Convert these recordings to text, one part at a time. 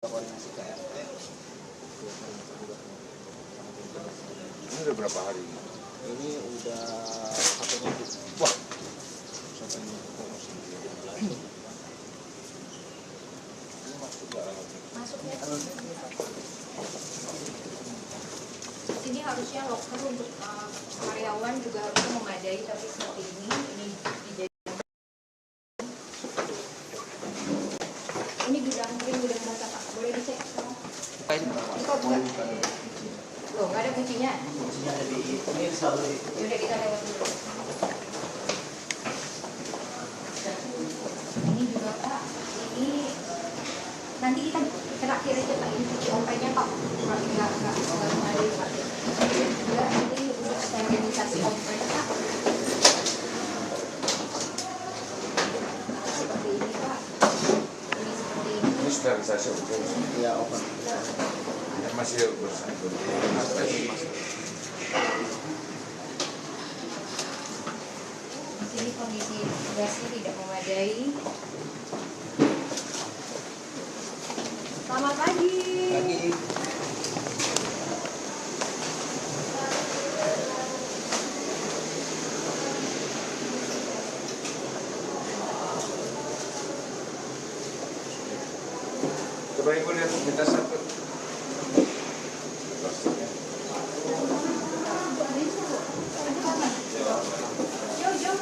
koordinasi ke RT. Ini udah berapa hari? Ini udah 1 minggu. Wah, 1 minggu. Masuknya sini harusnya loker untuk karyawan juga harusnya memadai, tapi seperti ini dijadikan. Ini gudang kering, gudang basah Pak, boleh dicek sekarang? Kok bukan? Loh, nggak ada kuncinya? Kuncinya ada di ini selalu di. Yaudah kita lewat dulu. Ini juga Pak, ini nanti kita terakhir aja Pak, ini cuci ompenya Pak, nggak ada Pak. Juga ini untuk sterilisasi ompel Pak. Seperti ini Pak, ini seperti ini. ini sterilisasi ukur. Ya, open. Ini masih bersih. Di sini kondisi gasnya tidak memadai. Selamat pagi. Lagi. Coba ibu lihat kita satu. Jauh.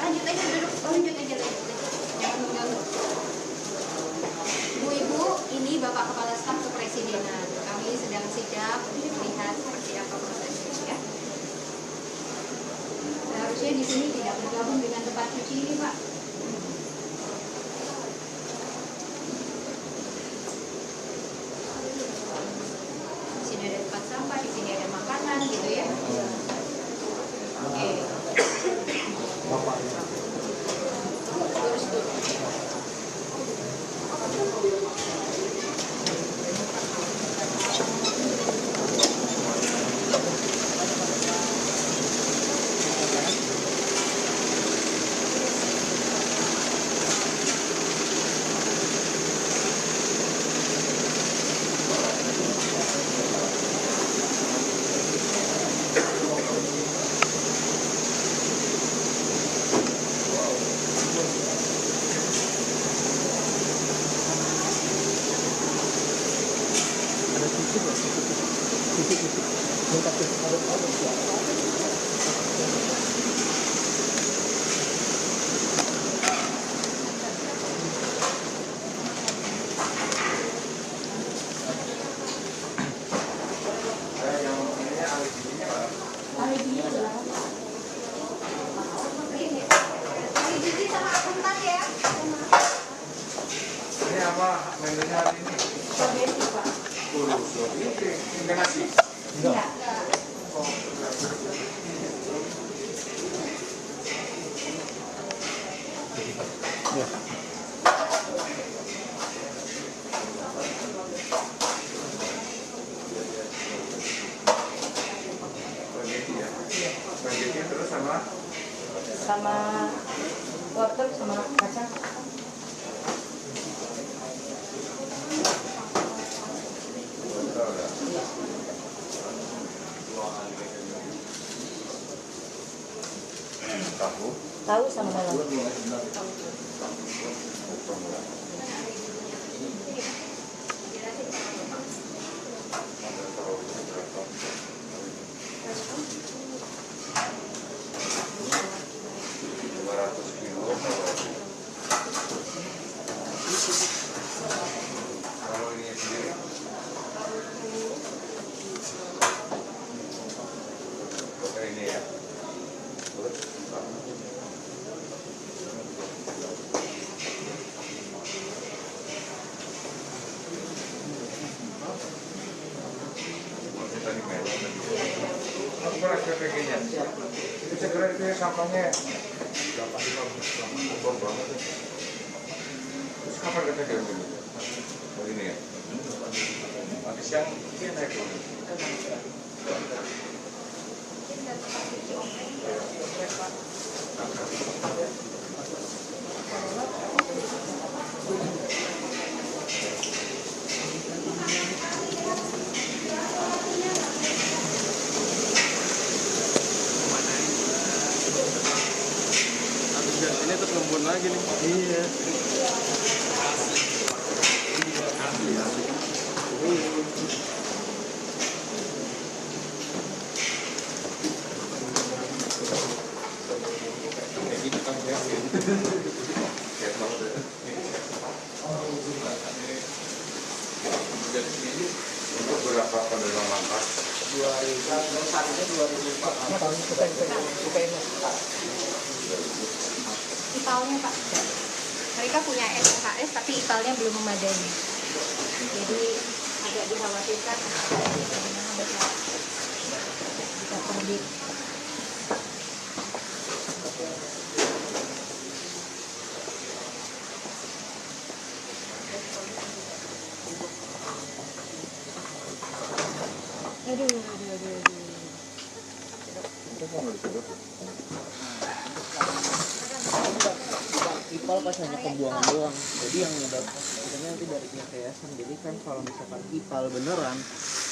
Lanjut aja duduk. Lanjut aja. Jangan mengganggu. Ibu-ibu, ini Bapak Kepala Staf Kepresidenan. Kami sedang siap melihat seperti apa prosesnya ya. Seharusnya di sini tidak bergabung dengan tempat cuci ini, Pak. Di sini ada tempat sampah, di sini ada makanan gitu ya. Oke. Lurus dulu. Ada titik nggak? Titik. Minta titik. Yang ini alibinya Pak. Alibinya adalah alibiji sama akuntan ya. Ini apa menunya hari ini? Spaghetti Pak. Kurus. Ini nasi. Iya. Ya. Spaghetti ya. Spaghetti terus sama Sama wortel sama kacang. wortel ya. Tahu. Tahu sama dalam. Potong ya. Ada tahunya berapa? 200 kilo kalau ini sendiri pakai ini ya. Terus tadi melon aku pernah PPG-nya itu segera itu ya sampahnya bom banget. Terus kapan kita diambil? Hari ini ya? Nanti siang dia naik dulu. Iya. Untuk berapa penerima manfaat? 2000. IPAL-nya Pak, mereka punya SHS tapi IPAL-nya belum memadai. Jadi agak dikhawatirkan bagaimana bisa terbit. Aduh. IPAL pas hanya pembuangan doang, jadi yang dapat katanya nanti dari pihak yayasan. Jadi kan kalau misalkan IPAL beneran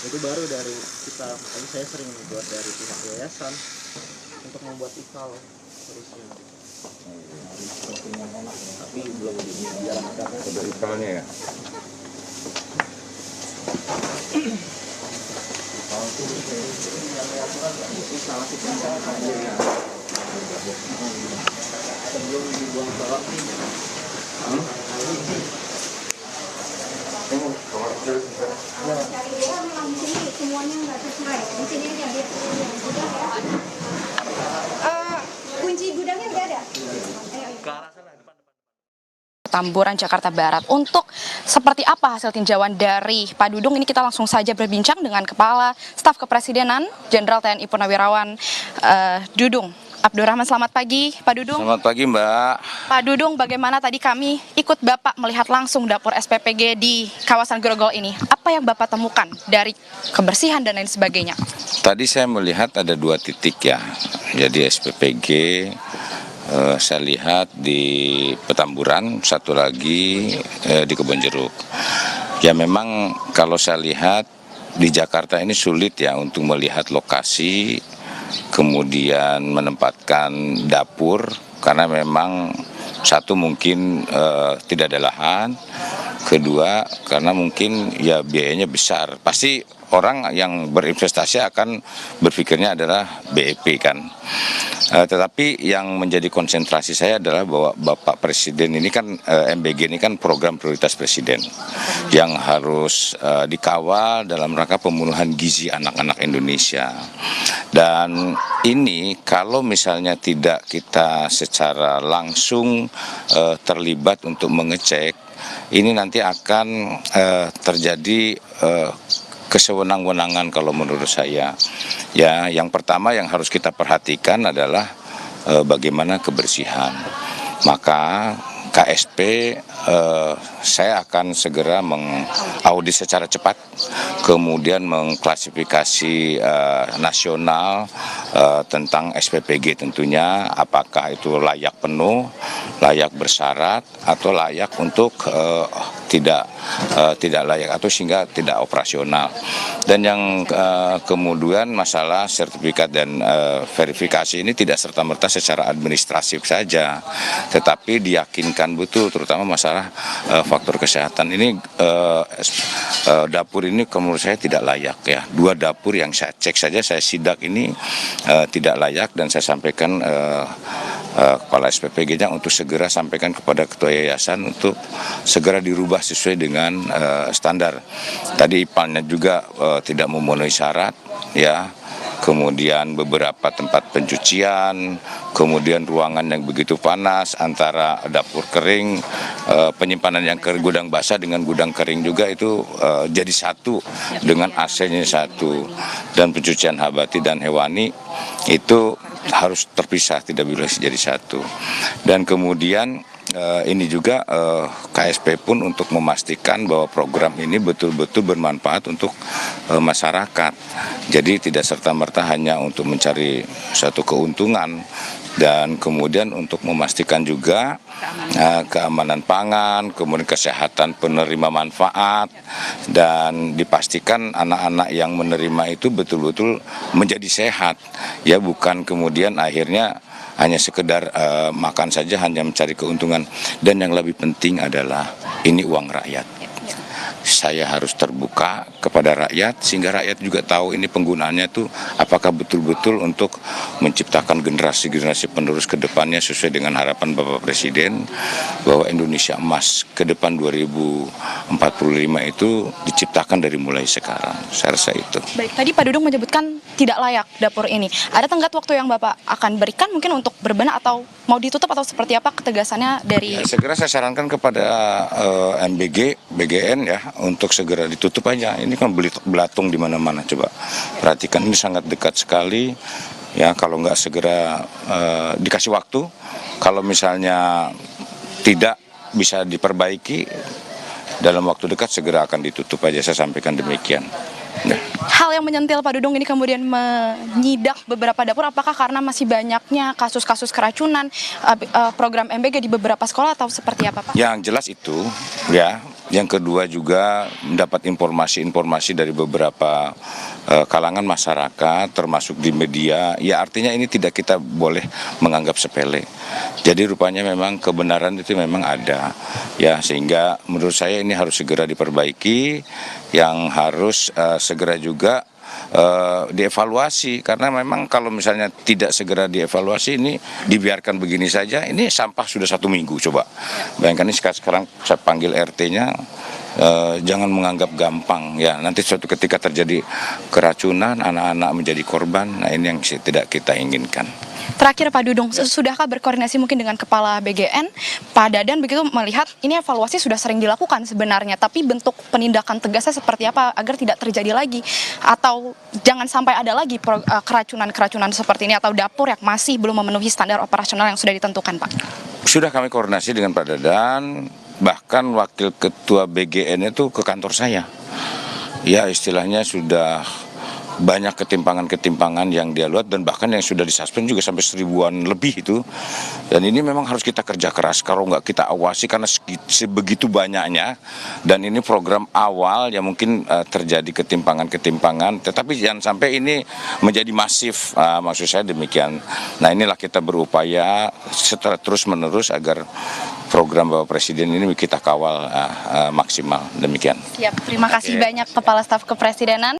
itu baru dari kita. Makanya saya sering buat dari pihak yayasan untuk membuat IPAL terusnya. Tapi belum dijalankan. Ada IPAL-nya ya? Salah kita sebelum dibuang ke bawah. Cari dia memang di sini semuanya nggak sesuai. Di sini aja dia gudang ya. Kunci gudangnya udah ada. Tamburan, Jakarta Barat. Untuk seperti apa hasil tinjauan dari Pak Dudung, ini kita langsung saja berbincang dengan Kepala Staf Kepresidenan Jenderal TNI Purnawirawan Dudung Abdurrahman. Selamat pagi Pak Dudung. Selamat pagi Mbak. Pak Dudung, bagaimana tadi kami ikut Bapak melihat langsung dapur SPPG di kawasan Grogol ini. Apa yang Bapak temukan dari kebersihan dan lain sebagainya? Tadi saya melihat ada 2 titik ya. Jadi SPPG saya lihat di Petamburan, satu lagi di Kebonjeruk. Ya memang kalau saya lihat di Jakarta ini sulit ya untuk melihat lokasi, kemudian menempatkan dapur, karena memang satu mungkin tidak ada lahan, kedua karena mungkin ya biayanya besar. Pasti orang yang berinvestasi akan berpikirnya adalah BEP kan. Tetapi yang menjadi konsentrasi saya adalah bahwa Bapak Presiden ini kan MBG ini kan program prioritas Presiden yang harus dikawal dalam rangka pemenuhan gizi anak-anak Indonesia. Dan ini kalau misalnya tidak kita secara langsung terlibat untuk mengecek, ini nanti akan terjadi kesewenang-wenangan kalau menurut saya. Ya, yang pertama yang harus kita perhatikan adalah bagaimana kebersihan. Maka KSP saya akan segera mengaudit secara cepat, kemudian mengklasifikasi nasional tentang SPPG tentunya, apakah itu layak penuh, layak bersyarat, atau layak untuk tidak layak atau sehingga tidak operasional. Dan yang kemudian masalah sertifikat dan verifikasi ini tidak serta-merta secara administratif saja, tetapi diyakinkan betul, terutama masalah faktor kesehatan. Ini dapur ini menurut saya tidak layak ya. 2 dapur yang saya cek saja, saya sidak ini tidak layak, dan saya sampaikan Kepala SPPG-nya untuk segera sampaikan kepada Ketua Yayasan untuk segera dirubah sesuai dengan standar. Tadi IPAL-nya juga tidak memenuhi syarat ya. Kemudian beberapa tempat pencucian, kemudian ruangan yang begitu panas antara dapur kering, penyimpanan yang ke gudang basah dengan gudang kering juga itu jadi satu dengan AC-nya satu, dan pencucian nabati dan hewani itu harus terpisah, tidak boleh jadi satu. Dan kemudian ini juga KSP pun untuk memastikan bahwa program ini betul-betul bermanfaat untuk masyarakat. Jadi tidak serta-merta hanya untuk mencari satu keuntungan, dan kemudian untuk memastikan juga keamanan pangan, kemudian kesehatan penerima manfaat, dan dipastikan anak-anak yang menerima itu betul-betul menjadi sehat, ya bukan kemudian akhirnya hanya sekedar makan saja, hanya mencari keuntungan. Dan yang lebih penting adalah ini uang rakyat. Saya harus terbuka kepada rakyat sehingga rakyat juga tahu ini penggunaannya itu apakah betul-betul untuk menciptakan generasi-generasi penerus ke depannya sesuai dengan harapan Bapak Presiden bahwa Indonesia emas ke depan 2045 itu diciptakan dari mulai sekarang. Saya rasa itu. Baik, tadi Pak Dudung menyebutkan tidak layak dapur ini. Ada tenggat waktu yang Bapak akan berikan mungkin untuk berbenah atau mau ditutup atau seperti apa ketegasannya dari... Ya, segera saya sarankan kepada MBG, BGN ya untuk segera ditutup aja. Ini kan belatung di mana-mana, coba perhatikan ini sangat dekat sekali. Ya kalau nggak segera dikasih waktu, kalau misalnya tidak bisa diperbaiki dalam waktu dekat segera akan ditutup aja. Saya sampaikan demikian. Nah. Hal yang menyentil Pak Dudung ini kemudian menyidak beberapa dapur, apakah karena masih banyaknya kasus-kasus keracunan program MBG di beberapa sekolah atau seperti apa Pak? Yang jelas itu ya. Yang kedua juga mendapat informasi-informasi dari beberapa kalangan masyarakat termasuk di media. Ya artinya ini tidak kita boleh menganggap sepele. Jadi rupanya memang kebenaran itu memang ada. Ya sehingga menurut saya ini harus segera diperbaiki, yang harus segera juga dievaluasi, karena memang kalau misalnya tidak segera dievaluasi ini dibiarkan begini saja, ini sampah sudah 1 minggu. Coba bayangkan ini sekarang saya panggil RT-nya, jangan menganggap gampang ya, nanti suatu ketika terjadi keracunan anak-anak menjadi korban. Nah ini yang tidak kita inginkan. Terakhir Pak Dudung, sudahkah berkoordinasi mungkin dengan Kepala BGN, Pak Dadan, begitu melihat ini evaluasi sudah sering dilakukan sebenarnya, tapi bentuk penindakan tegasnya seperti apa agar tidak terjadi lagi, atau jangan sampai ada lagi keracunan-keracunan seperti ini, atau dapur yang masih belum memenuhi standar operasional yang sudah ditentukan Pak? Sudah kami koordinasi dengan Pak Dadan, bahkan Wakil Ketua BGN itu ke kantor saya. Ya istilahnya sudah banyak ketimpangan-ketimpangan yang dia lihat, dan bahkan yang sudah disuspend juga sampai 1000-an lebih itu. Dan ini memang harus kita kerja keras, kalau nggak kita awasi karena sebegitu banyaknya. Dan ini program awal yang mungkin terjadi ketimpangan-ketimpangan, tetapi jangan sampai ini menjadi masif, maksud saya demikian. Nah inilah kita berupaya setelah terus-menerus agar program Bapak Presiden ini kita kawal maksimal, demikian. Siap, terima kasih banyak Kepala Staf Kepresidenan.